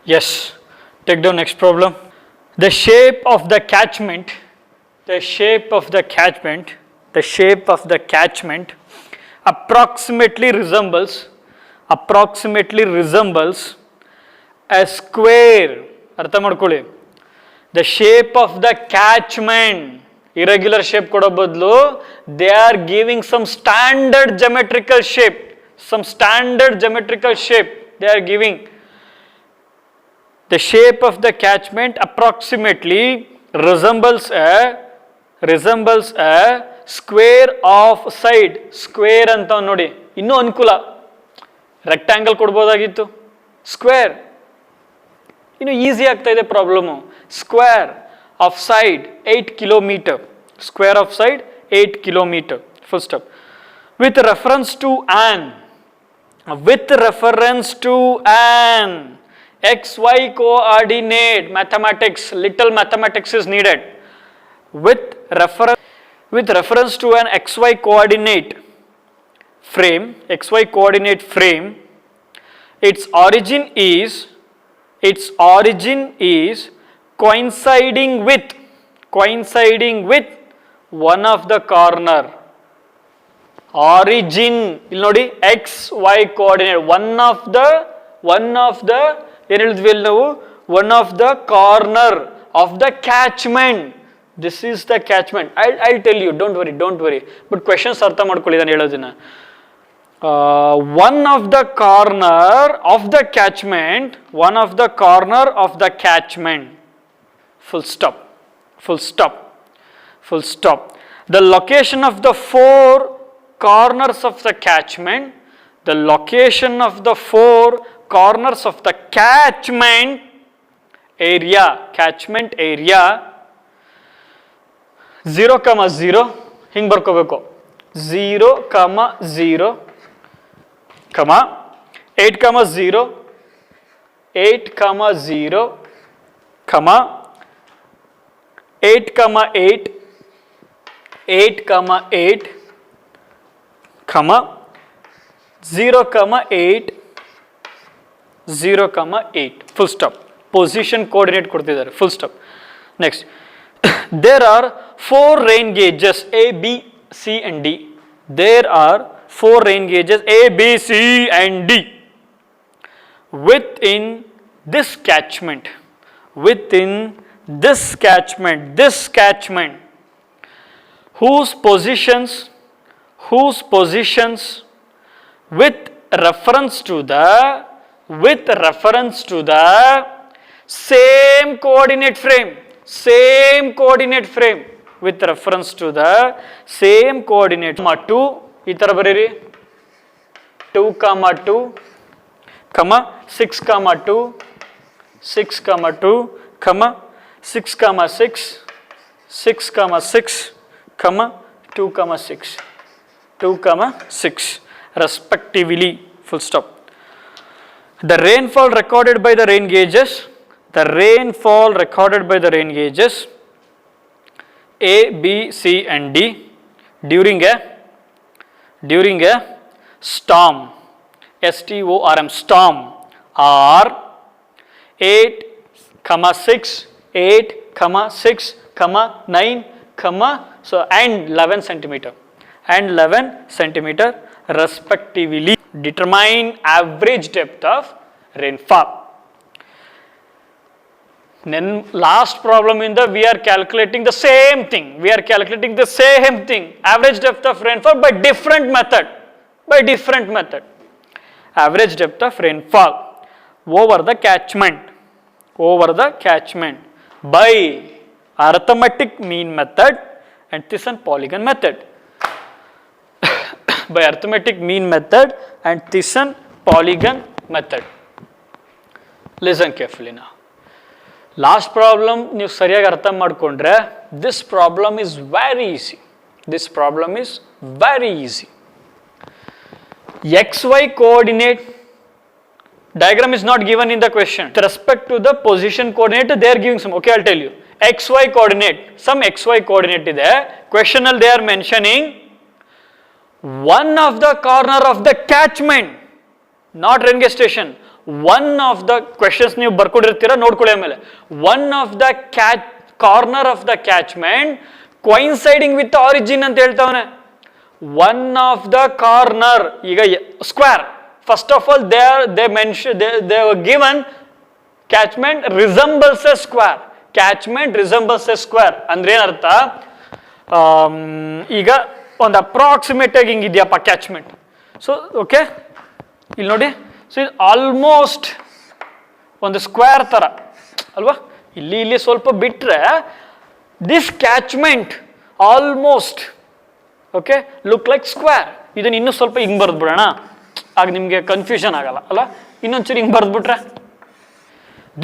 Yes. Take down next problem. The shape of the catchment, the shape of the catchment, the shape of the catchment approximately resembles a square. ಅರ್ಥ ಮಾಡ್ಕೊಳ್ಳಿ. The shape of the catchment, irregular shape ಕೊಡೋ ಬದಲು they are giving some standard geometrical shape, they are giving. The shape of the catchment approximately resembles a square of side. Square ಅಂತ ನೋಡಿ, ಇನ್ನೂ ಅನುಕೂಲ. Rectangle ಕೊಡ್ಬೋದಾಗಿತ್ತು, square ಇನ್ನು easy ಆಗ್ತಾ ಇದೆ problem. Square of side 8 kilometre, square of side 8 kilometre. Full stop. With reference to an XY coordinate, mathematics, little mathematics is needed. With reference to an XY coordinate frame, its origin is coinciding with one of the corner. Origin ಇಲ್ಲಿ ನೋಡಿ, XY coordinate, one of the ಏನು ಹೇಳಿದ್ವಿ ನಾವು, one of the corner of the catchment. This is the catchment. I'll tell you, don't worry, but questions ಅರ್ಥ ಮಾಡ್ಕೊಳ್ಳಿ ನಾನು ಹೇಳೋದನ್ನ. One of the corner of the catchment, full stop. The location of the four corners of the catchment, catchment area 0,0 ಹಿಂಗೆ ಬರ್ಕೋಬೇಕು. 0,0, 8,0, 8,0, 8,8, 8,8, 0,8, 0,8. Full stop. Position coordinate ಕೊಡ್ತಿದ್ದಾರೆ. Full stop. Next. There are 4 rain gauges A, B, C and D. There are 4 rain gauges A, B, C and D within this catchment, whose positions with reference to the same coordinate frame, with reference to the same coordinate. 2 ಈ ತರ ಬರೀರಿ, 2,2, 6,2, 6,2, 6,6, 6,6, 2,6 respectively. Full stop. The rainfall recorded by the rain gauges, A, B, C and D during a storm, STORM, storm, are 8,6, 9, and 11 centimeter respectively. Determine average depth of rainfall. Then last problem in the we are calculating the same thing. Average depth of rainfall by different method. Average depth of rainfall over the catchment by arithmetic mean method and Thiessen polygon method. By arithmetic mean method and Thiessen polygon method. Listen carefully now. Last problem ನೀವು ಸರಿಯಾಗಿ ಅರ್ಥ ಮಾಡಿಕೊಂಡ್ರೆ this problem is very easy. XY coordinate diagram is not given in the question. With respect to the position coordinate they are giving some. Okay, I'll tell you. XY coordinate, some XY coordinate ಇದೆ. Question ಅಲ್ಲಿ they are mentioning one of the corner of the catchment, not rain gauge station, one of the questions ನೀವು ಬರ್ಕೊಂಡಿರ್ತೀರಾ, ನೋಡ್ಕೊಳ್ಳಿ ಆಮೇಲೆ. One of the corner of the catchment coinciding with the origin ಅಂತ ಹೇಳ್ತಾವನೆ. One of the corner, ಈಗ square, first of all they were given catchment resembles a square. Catchment resembles a square ಅಂದ್ರೆ ಏನರ್ಥ, ಈಗ ಒಂದು approximate ಆಗಿ ಹಿಂಗಿದೆಯಪ್ಪ catchment. So okay, ಇಲ್ಲಿ ನೋಡಿ, so ಇದು ಆಲ್ಮೋಸ್ಟ್ ಒಂದು ಸ್ಕ್ವೇರ್ ತರ ಅಲ್ವಾ, ಇಲ್ಲಿ ಸ್ವಲ್ಪ ಬಿಟ್ರೆ this catchment almost okay look like square. ಇದನ್ನ ಇನ್ನೂ ಸ್ವಲ್ಪ ಹಿಂಗೆ ಬರೆದ್ಬಿಡೋಣ, ಆಗ ನಿಮಗೆ ಕನ್ಫ್ಯೂಷನ್ ಆಗಲ್ಲ ಅಲ್ಲ. ಇನ್ನೊಂದ್ಸರಿ ಹಿಂಗೆ ಬರೆದ್ಬಿಟ್ರೆ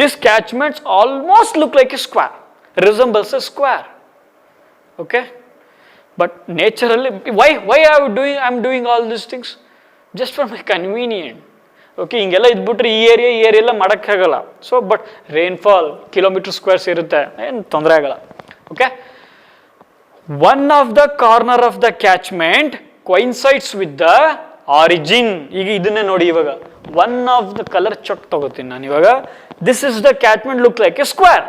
this catchments almost look like a square, resembles a square. Okay, but naturally why I am doing all these things just for my convenient. Okay, ಹಿಂಗೆಲ್ಲ ಇದ್ಬಿಟ್ರೆ ಈ ಏರಿಯಾ ಎಲ್ಲ ಮಾಡೋಕ್ಕಾಗಲ್ಲ. So but rainfall kilometre squares ಇರುತ್ತೆ, ಏನು ತೊಂದರೆ ಆಗಲ್ಲ. Okay, one of the corner of the catchment coincides with the origin. ಈಗ ಇದನ್ನೇ ನೋಡಿ, ಇವಾಗ one of the colour chalk ತಗೋತೀನಿ ನಾನು ಇವಾಗ. This is the catchment look like a square.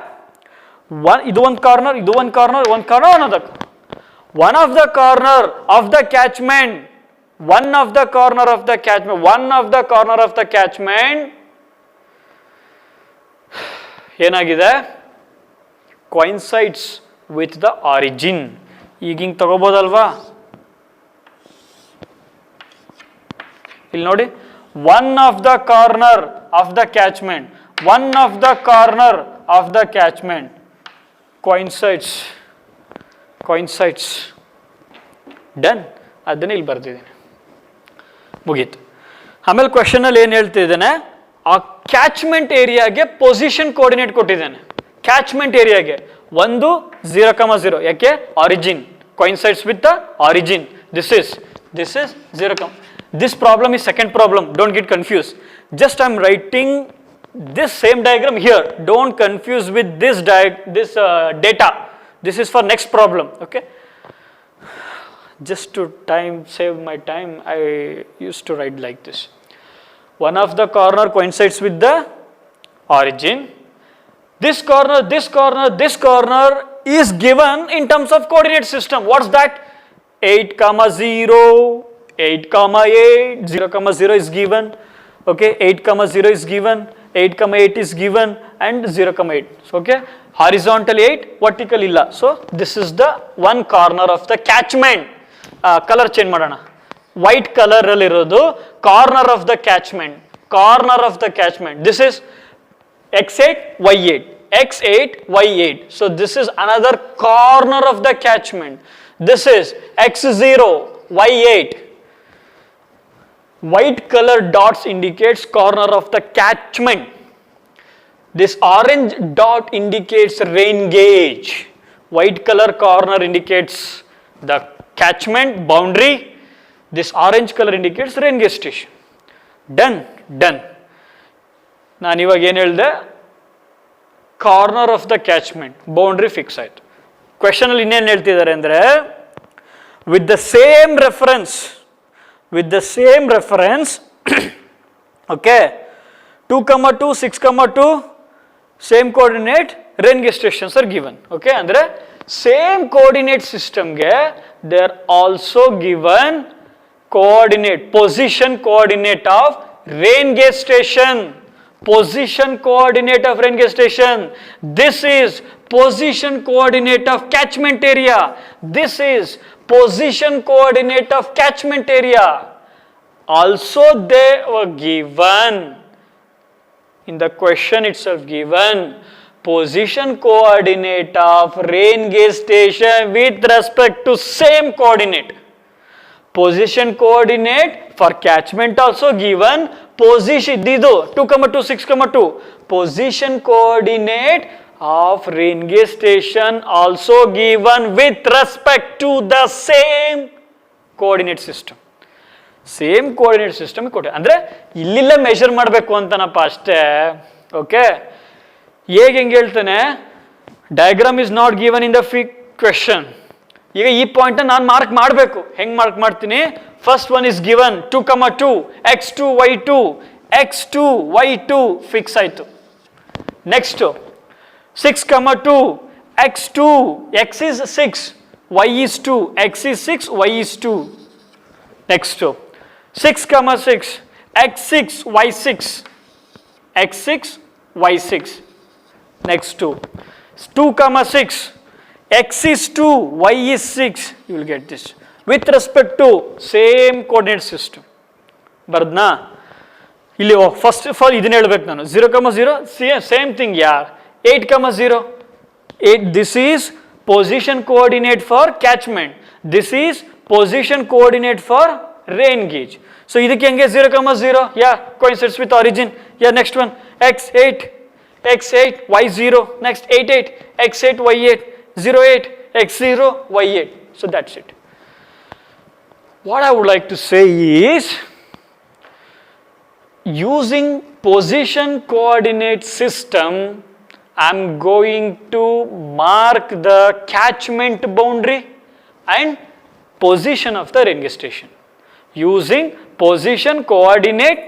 ಇದು ಒಂದು ಕಾರ್ನರ್, ಇದು ಒಂದು ಕಾರ್ನರ್, ಒಂದು ಕಾರ್ನರ್, ಅನ್ನೋದಕ್ಕೆ one of the corner of the catchment, one of the corner of the catchment, one of the corner of the catchment ಏನಾಗಿದೆ, coincides with the origin. ಈಗ ಹಿಂಗೆ ತಗೋಬೋದಲ್ವಾ, ಇಲ್ಲಿ ನೋಡಿ, one of the corner of the catchment, one of the corner of the catchment coincides done. ಅದನ್ನ ಇಲ್ಲಿ ಬರ್ತಿದ್ದೀನಿ, ಮುಗೀತು. ಆಮೇಲೆ question ಅಲ್ಲಿ ಏನು ಹೇಳ್ತಿದ್ದೇನೆ, ಆ ಕ್ಯಾಚ್ಮೆಂಟ್ ಏರಿಯಾಗೆ ಪೊಸಿಷನ್ ಕೋಆರ್ಡಿನೇಟ್ ಕೊಟ್ಟಿದ್ದೇನೆ. ಕ್ಯಾಚ್ಮೆಂಟ್ ಏರಿಯಾಗೆ ಒಂದು 0,0, ಯಾಕೆ origin coincides with the origin. This is 0, this problem is second problem, don't get confused. Just I'm writing this same diagram here, don't confuse with this data. This is for next problem. Okay, just to save my time, I used to write like this. One of the corner coincides with the origin. This corner is given in terms of coordinate system. What's that? 8,0, 8,8, 0,0 is given. Okay, 8,0 is given, 8,8 is given, and 0,8. So, okay, horizontal 8, vertical illa. So this is the one corner of the catchment. Color change madana. White color alli irodu corner of the catchment. Corner of the catchment. This is x8, y8, x8, y8. So this is another corner of the catchment. This is x0, y8. White color dots indicates corner of the catchment. This orange dot indicates rain gauge. White color corner indicates the catchment boundary. This orange color indicates rain gauge station. Done. ನಾನು ಇವಾಗ ಏನು ಹೇಳಿದೆ, corner of the catchment boundary fix ಆಯಿತು. Question ಅಲ್ಲಿ ಇನ್ನೇನು ಹೇಳ್ತಿದ್ದಾರೆ ಅಂದರೆ, with the same reference okay 2,2, 6,2 same coordinate rain gauge stations are given. Okay, ಅಂದರೆ ಸೇಮ್ ಕೋಆರ್ಡಿನೇಟ್ ಸಿಸ್ಟಮ್ಗೆ they are also given position coordinate of rain gauge station. Position coordinate of rain gauge station. This is position coordinate of catchment area. This is position coordinate of catchment area. Also they were given in the question itself, given position coordinate of rain gauge station with respect to same coordinate. Position coordinate for catchment also given. Position didu 2,2, 6,2. Position coordinate of rain gauge station also given with respect to the same coordinate system. Same coordinate system ಕೊಟ್ಟೆ ಅಂದರೆ ಇಲ್ಲಿಲ್ಲ measure ಮಾಡಬೇಕು ಅಂತನಪ್ಪ ಅಷ್ಟೇ. Okay, ಹೇಗೆ ಹೆಂಗೆ ಹೇಳ್ತಾನೆ, diagram is not given in the question. ಈಗ ಈ ಪಾಯಿಂಟ್ ನಾನು ಮಾರ್ಕ್ ಮಾಡಬೇಕು. ಹೆಂಗೆ ಮಾರ್ಕ್ ಮಾಡ್ತೀನಿ, first one is given 2,2, x2, y2, x2 y2 fix ಆಯಿತು. Next 6, 2 x2 x is 6 y is 2 x is 6 y is 2. Next 6, 6 x6 y6 x6 y6. Next 2, 6 x is 2 y is 6. You will get this with respect to same coordinate system. ಬರ್ದ್ನಾ? ಇಲ್ಲಿ first of all ಇದನ್ನ ಹೇಳ್ಬೇಕು ನಾನು. 0, 0 same thing ಯಾರ್. 8, 0 8. This is position coordinate for catchment. This is position coordinate for rain gauge. So ಇದಕ್ಕೆ ಹೆಂಗೆ 0, 0 yeah coincides with origin. Yeah, next one x8 y0. Next 8, x8 y8 08 x0 y8. So that's it. What I would like to say is, using position coordinate system, I am going to mark the catchment boundary and position of the rain gauge station. Using position coordinate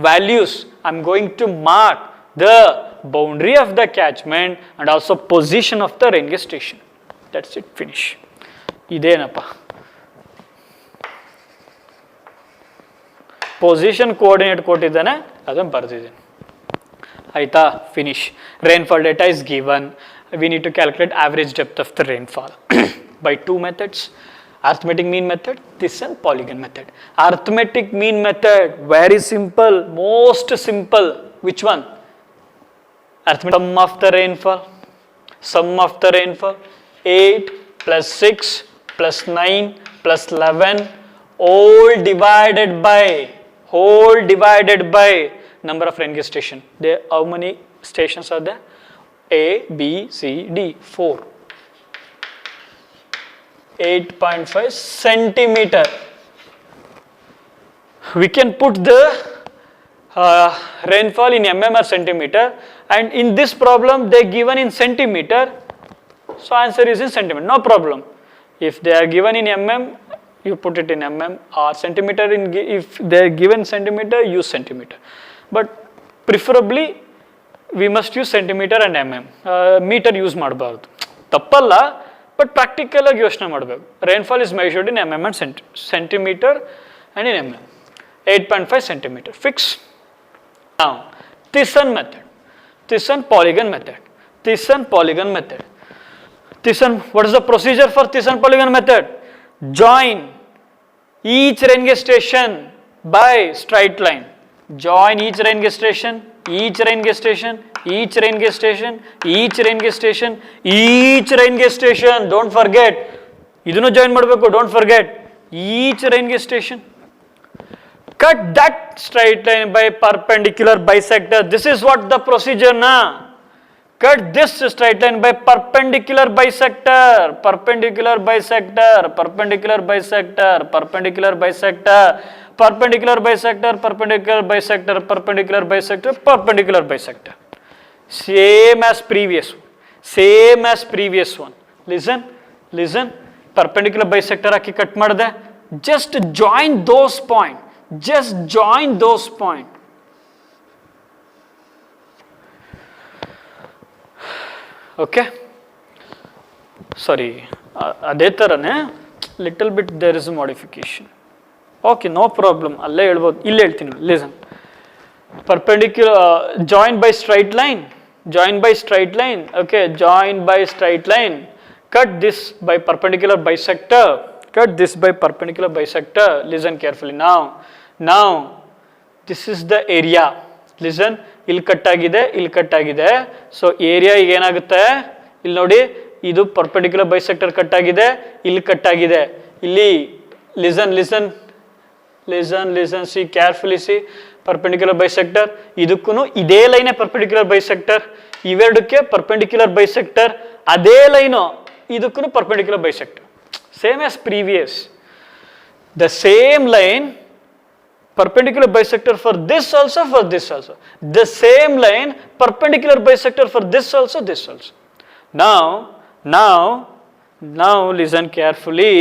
values, I am going to mark the boundary of the catchment and also position of the rain gauge station. That's it, finish. ಇದೇನಪ್ಪ position coordinate ಕೊಟ್ಟಿದ್ದಾನೆ, ಅದನ್ನು ಬರೆದಿದ್ದೀನಿ. ಆಯಿತಾ? Finish. Rainfall data is given. We need to calculate average depth of the rainfall by two methods. Arithmetic mean method, this and polygon method. Arithmetic mean method, very simple, most simple. Which one? Arithmetic sum of the rainfall. Sum of the rainfall 8 plus 6 plus 9 plus 11 all divided by number of rain gauge station. There, how many stations are there? A, B, C, D, 4. 8.5 centimeter. We can put the rainfall in mm or centimeter, and in this problem they given in centimeter, so answer is in centimeter. No problem. If they are given in mm, you put it in mm, or centimeter. If they are given centimeter, use centimeter. But preferably we must use centimeter and mm. Meter use ಮಾಡಬಾರ್ದು, ತಪ್ಪಲ್ಲ, but practical ಆಗಿ ಯೋಚನೆ ಮಾಡಬೇಕು. Rainfall is measured in mm and centimeter and in mm. 8.5 centimeter. Fix. Now Thiessen method, Thiessen polygon method, Thiessen polygon method. Thiessen, what is the procedure for Thiessen polygon method? Join each rain gauge station by straight line. Join each rain gauge station, each rain gauge station, each rain gauge station, each rain gauge station, each rain gauge station. Don't forget. ಇದನ್ನು join ಮಾಡಬೇಕು. Don't forget. Each rain gauge station. Cut that straight line by perpendicular bisector. This is what the procedure na. Cut this straight line by perpendicular bisector, perpendicular bisector, perpendicular bisector, perpendicular bisector, perpendicular bisector, perpendicular bisector, perpendicular bisector, perpendicular bisector. Same as previous one. Same as previous one. Listen, listen. Perpendicular bisector aki cut ಮಾಡಿದೆ. Just join those point. Just join those point. Okay. Sorry. ಅದೇ ಥರನೇ little bit there is a modification. Okay, no problem. ಅಲ್ಲೇ ಹೇಳ್ಬೋದು, ಇಲ್ಲೇ ಹೇಳ್ತೀನಿ. Listen. Perpendicular, join by straight line. Join by straight line. Okay, join by straight line. Cut this by perpendicular bisector. Cut this by perpendicular bisector. Listen carefully now. Now this is the area. Listen, ಇಲ್ಲಿ cut ಆಗಿದೆ, ಇಲ್ಲಿ cut ಆಗಿದೆ. So area ಈಗ ಏನಾಗುತ್ತೆ, ಇಲ್ಲಿ ನೋಡಿ, ಇದು perpendicular bisector cut ಆಗಿದೆ, ಇಲ್ಲಿ ಕಟ್ ಆಗಿದೆ. ಇಲ್ಲಿ listen listen listen listen C carefully C. Perpendicular bisector, ಇದಕ್ಕೂ ಇದೇ ಲೈನೇ ಪರ್ಪೆಂಡಿಕ್ಯುಲರ್ ಬೈಸೆಕ್ಟರ್. ಇವೆರಡಕ್ಕೆ ಪರ್ಪೆಂಡಿಕ್ಯುಲರ್ ಬೈಸೆಕ್ಟರ್, ಅದೇ ಲೈನು ಇದಕ್ಕೂ perpendicular bisector. Same as previous. The same line perpendicular bisector for this also, for this also. The same line perpendicular bisector for this also, this also. Now listen carefully.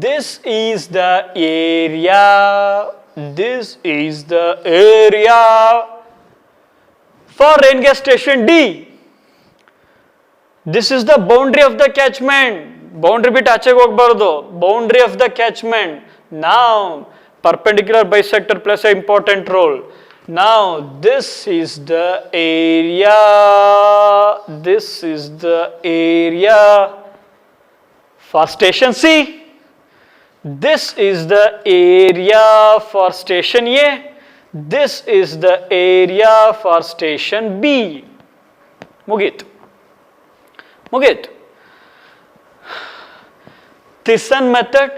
This is the area This is the area for rain gas station D. This is the boundary of the catchment. Boundary bit ache hogbardu. Boundary of the catchment. Now, perpendicular bisector plays an important role. Now, this is the area. This is the area for station C. This is the area for station A. This is the area for station B. Mugit. Thyssen method,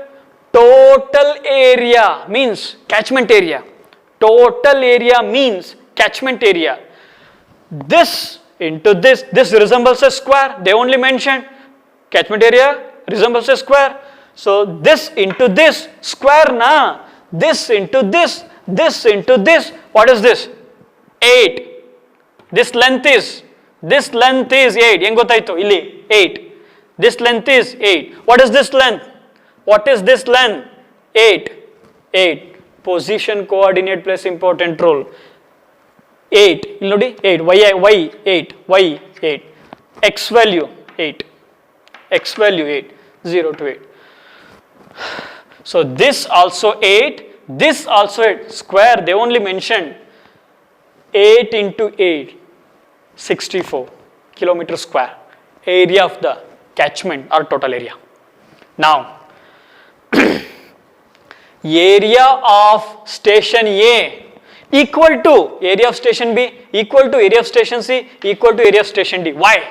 total area means catchment area. Total area means catchment area. This into this resembles a square. They only mentioned catchment area resembles a square. So this into this square na. This into this into this. What is this? 8. This length is 8. Yen gottaito illi 8. This length is 8. What is this length? 8. Position coordinate plays important role. 8. Illi nodi 8. Y 8. X value 8. 0 to 8. So this also 8. This also 8. Square they only mentioned 8 into 8. 64 kilometer square area of the catchment or total area. Now, area of station A equal to area of station B equal to area of station C equal to area of station D. Why?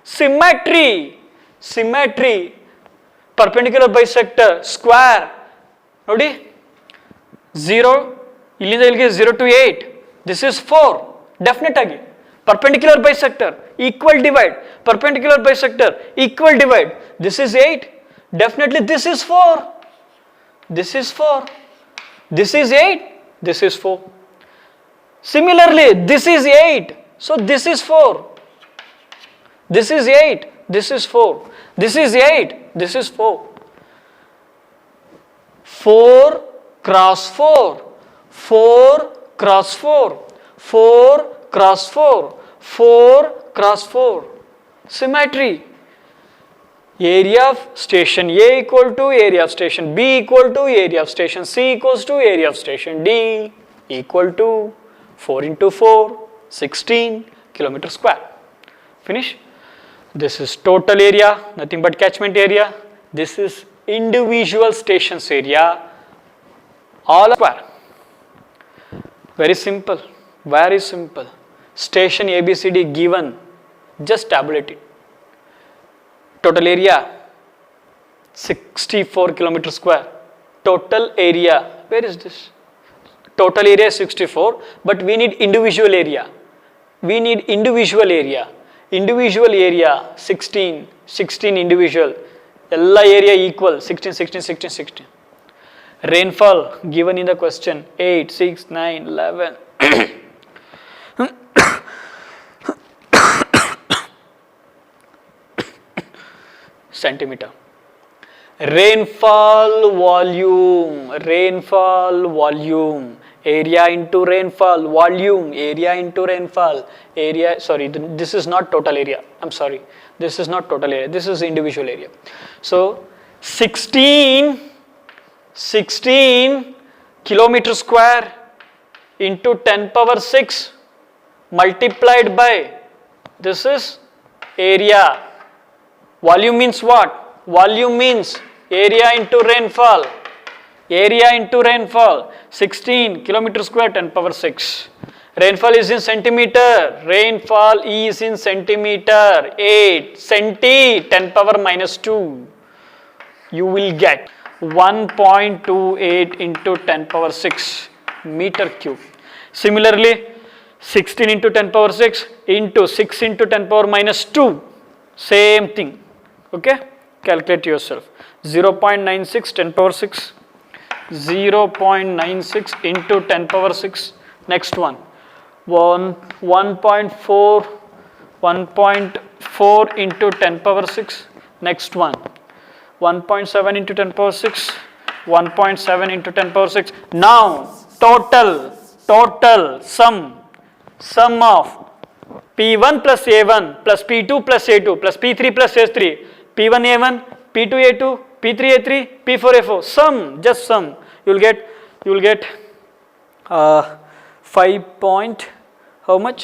Symmetry. Perpendicular bisector square. Nodi 0 illinda illige 0 to 8. This is 4. Definite agi. Perpendicular bisector equal divide. Perpendicular bisector equal divide. This is 8. Definitely this is 4. This is 4. This is 8. This is 4. Similarly, this is 8. So this is 4. This is 8. This is 4. This is 8. This is 4. 4 cross 4. 4 cross 4. 4 cross 4. 4 cross 4. Symmetry. Area of station A equal to area of station B equal to area of station C equals to area of station D equal to 4 into 4, 16 kilometer square. Finish. This is total area, nothing but catchment area. This is individual stations area, all square. Very simple, very simple. Station ABCD given, just tabulate it. Total area 64 kilometer square. Total area, where is this? Total area is 64, but we need individual area. Individual area 16 individual. Ella area equal 16. Rainfall given in the question 8, 6, 9, 11. Centimeter. Rainfall volume, area into rainfall, volume, area into rainfall, area, sorry, this is not total area, I'm sorry, this is not total area, this is individual area. So, 16 kilometer square into 10 power 6 multiplied by, this is area. Volume means what? Volume means area into rainfall. 16 kilometer square 10 power 6. Rainfall is in centimeter. 8 centi 10 power minus 2. You will get 1.28 into 10 power 6 meter cube. Similarly, 16 into 10 power 6 into 6 into 10 power minus 2. Same thing. Okay, calculate yourself. 0.96 10 power 6, 0.96 into 10 power 6. Next one, 1.4 into 10 power 6. Next one, 1.7 into 10 power 6, 1.7 into 10 power 6. Now total sum of P1 plus A1 plus P2 plus A2 plus P3 plus A3, P1 A1, P2 A2, P3 A3, P4 A4, just sum. You will get 5 point, how much?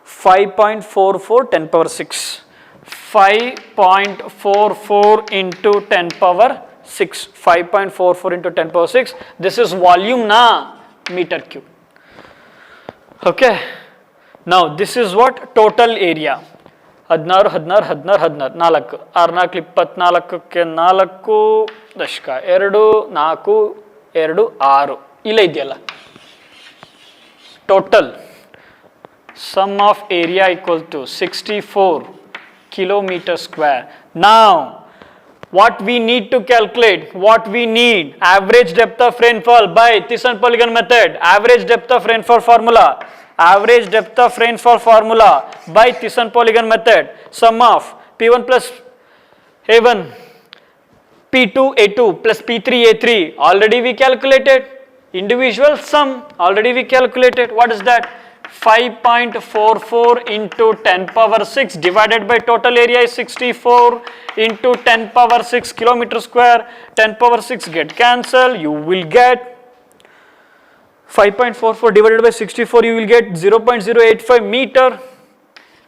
5.44 10 power 6. 5.44 into 10 power 6. 5.44 into 10 power 6. This is volume na meter cube. Okay. Now this is what total area. 16, 16, 16, 16, 4, 6, 4, 24, 4 ದಶಕ 2, 4, 2, 6 ಇಲ್ಲ ಇದೆಯಲ್ಲ. Total sum of area equal to 64 kilometer square. Now what we need to calculate, average depth of rainfall by Thiessen polygon method. Average depth of rainfall formula by Thiessen polygon method. Sum of P1 plus A1, P2 A2 plus P3 A3 already we calculated. Individual sum already we calculated. What is that? 5.44 into 10 power 6 divided by total area is 64 into 10 power 6 kilometer square. 10 power 6 get cancelled. You will get 5.44 divided by 64. You will get 0.085 meter.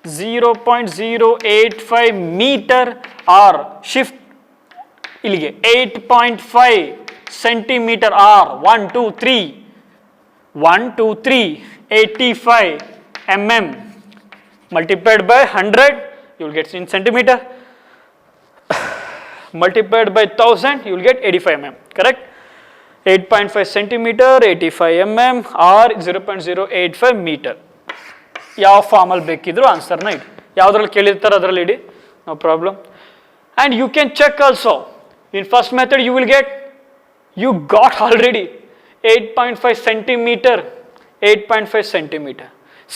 0.085 meter or shift ಇಲ್ಲಿಗೆ 8.5 centimeter or 85 mm multiplied by 100 you will get in centimeter, multiplied by 1000 you will get 85 mm, correct? 8.5 centimeter 85 mm or 0.085 meter. ಯಾವ ಫಾರ್ಮಲ್ಲಿ ಬೇಕಿದ್ರು ಆನ್ಸರ್ನ ಇಡಿ, ಯಾವುದ್ರಲ್ಲಿ ಕೇಳಿರ್ತಾರೆ ಅದರಲ್ಲಿ ಇಡಿ, no problem. And you can check also in first method you got already 8.5 centimeter.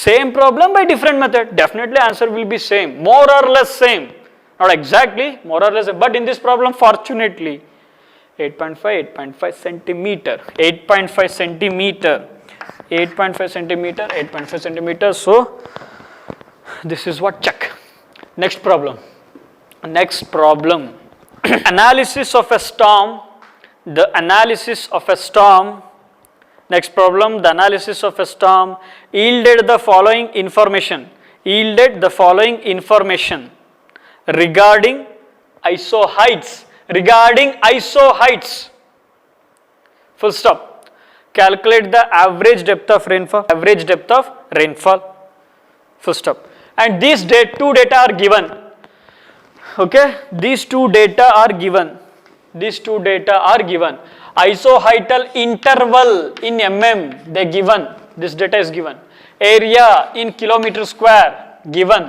Same problem by different method, definitely answer will be same, more or less same, not exactly, more or less, but in this problem fortunately 8.5 centimeter. So this is what check. Next problem. Analysis of a storm. The analysis of a storm yielded the following information regarding isoheights. Full stop. Calculate the average depth of rainfall. Full stop. And these two data are given. Okay, these two data are given. Isoheightal interval in mm they given, this data is given. Area in kilometer square given,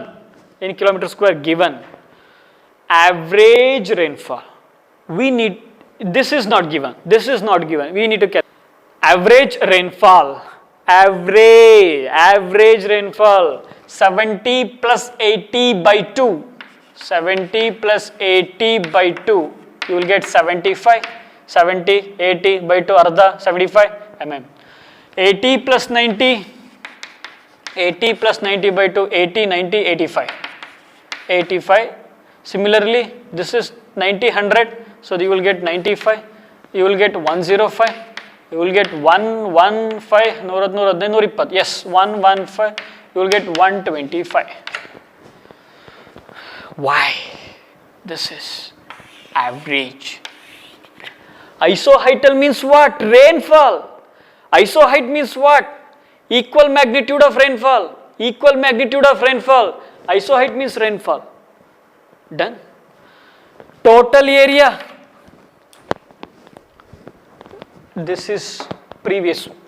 average rainfall we need, this is not given, we need to calculate average rainfall 70 plus 80 by 2. 70 plus 80 by 2 you will get 75. 70 80 by 2 arda 75 mm. 80 plus 90 by 2 80 90 85. Similarly this is 90 100, so you will get 95, you will get 105, you will get 115 115 yes 115, you will get 125. Why? This is average. Isoheightal means what? Rainfall. Isoheight means what? Equal magnitude of rainfall. Isoheight means rainfall. Done. Total area. This is previous one.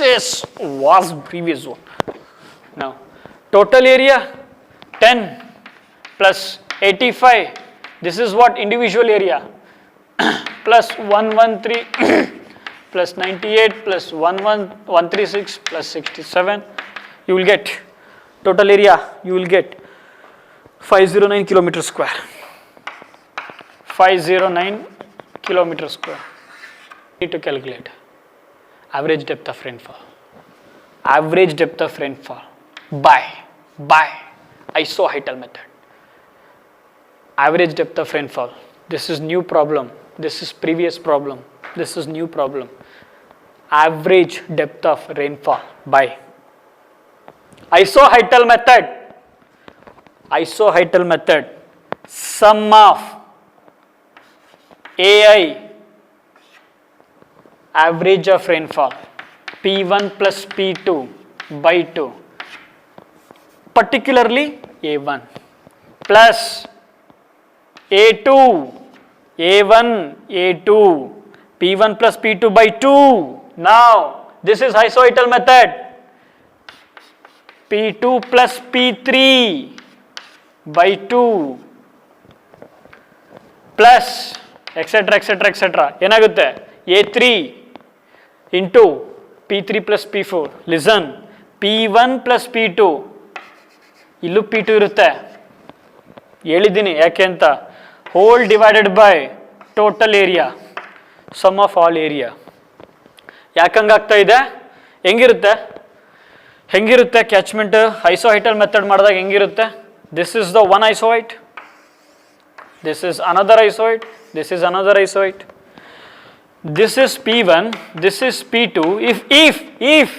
This was previous one. Now, total area 10 plus 85. This is what? Individual area. Plus 113 plus 98 plus 136 plus 67. You will get total area. You will get 509 kilometer square. 509 kilometer square. Need to calculate. Average depth of rainfall. Average depth of rainfall by isohytal method. Average depth of rainfall. This is new problem. This is previous problem. This is new problem. Average depth of rainfall by isohytal method. Isohytal method. Sum of AI, average of rainfall, P1 plus P2 by 2, particularly A1 plus A2, A1, A2, P1 plus P2 by 2. Now, this is isohytal method. P2 plus P3 by 2 plus etc. etc. etc. ಏನಾಗುತ್ತೆ A3 into P3 plus P4. Listen, P1 plus P2 ಇಲ್ಲೂ P2 ಇರುತ್ತೆ. ಹೇಳಿದ್ದೀನಿ ಯಾಕೆ ಅಂತ. Whole divided by total area, sum of all area. ಯಾಕಂಗಾಗ್ತಾ ಇದೆ? ಹೆಂಗಿರುತ್ತೆ catchment ಐಸೋಹೈಟಲ್ method ಮಾಡಿದಾಗ ಹೆಂಗಿರುತ್ತೆ? This is the one isohyte. This is another isohyte. This is another isohyte. This is P1. This is P2. If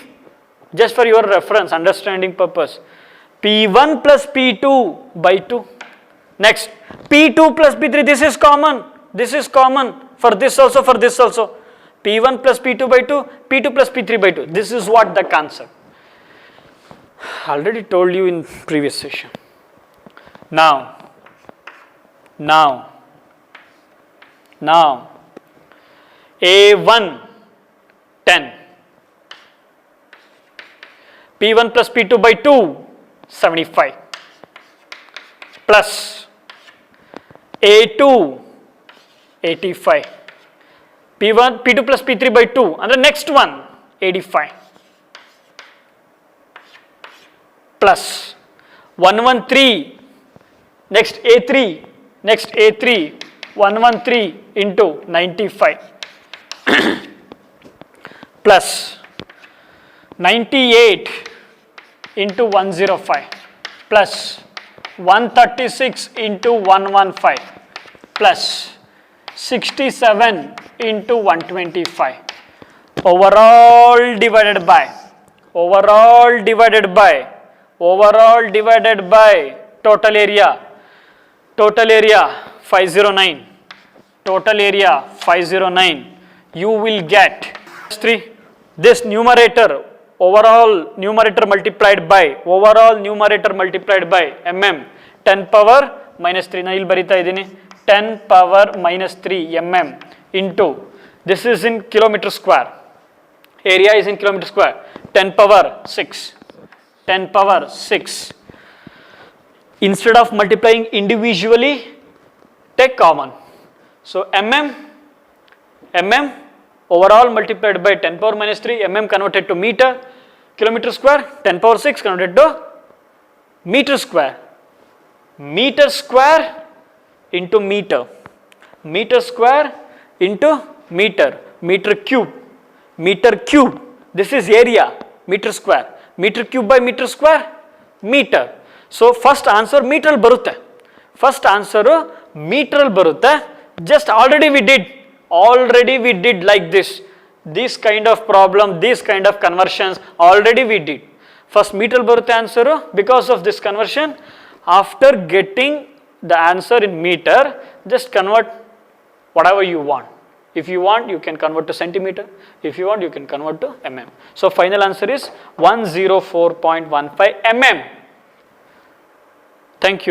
just for your reference, understanding purpose, P1 plus P2 by 2. Next, P2 plus P3. This is common. This is common for this also, for this also. P1 plus P2 by 2. P2 plus P3 by 2. This is what the concept. Already told you in previous session. Now, A1 10, P1 plus P2 by 2 75 plus A2 85, P2 plus P3 by 2 and the next one 85 plus 113, next A3 113 into 95 plus 98 into 105 plus 136 into 115 plus 67 into 125 overall divided by total area 509, total area 509. You will get 3, this numerator, overall numerator multiplied by mm, 10 power minus 3. Na illi barita idini 10 power minus 3 mm into, this is in kilometer square, area is in kilometer square, 10 power 6. Instead of multiplying individually, take common. So mm overall multiplied by 10 power minus 3, mm converted to meter, kilometer square, 10 power 6 converted to meter square. Meter square into meter. Meter square into meter. Meter cube. This is area, meter square. Meter cube by meter square, meter. So first answer meter barutte. Just already we did like this kind of problem, this kind of conversions already we did. First meter barutte answer because of this conversion. After getting the answer in meter, just convert whatever you want. If you want, you can convert to centimeter. If you want, you can convert to mm. So final answer is 104.15 mm. Thank you.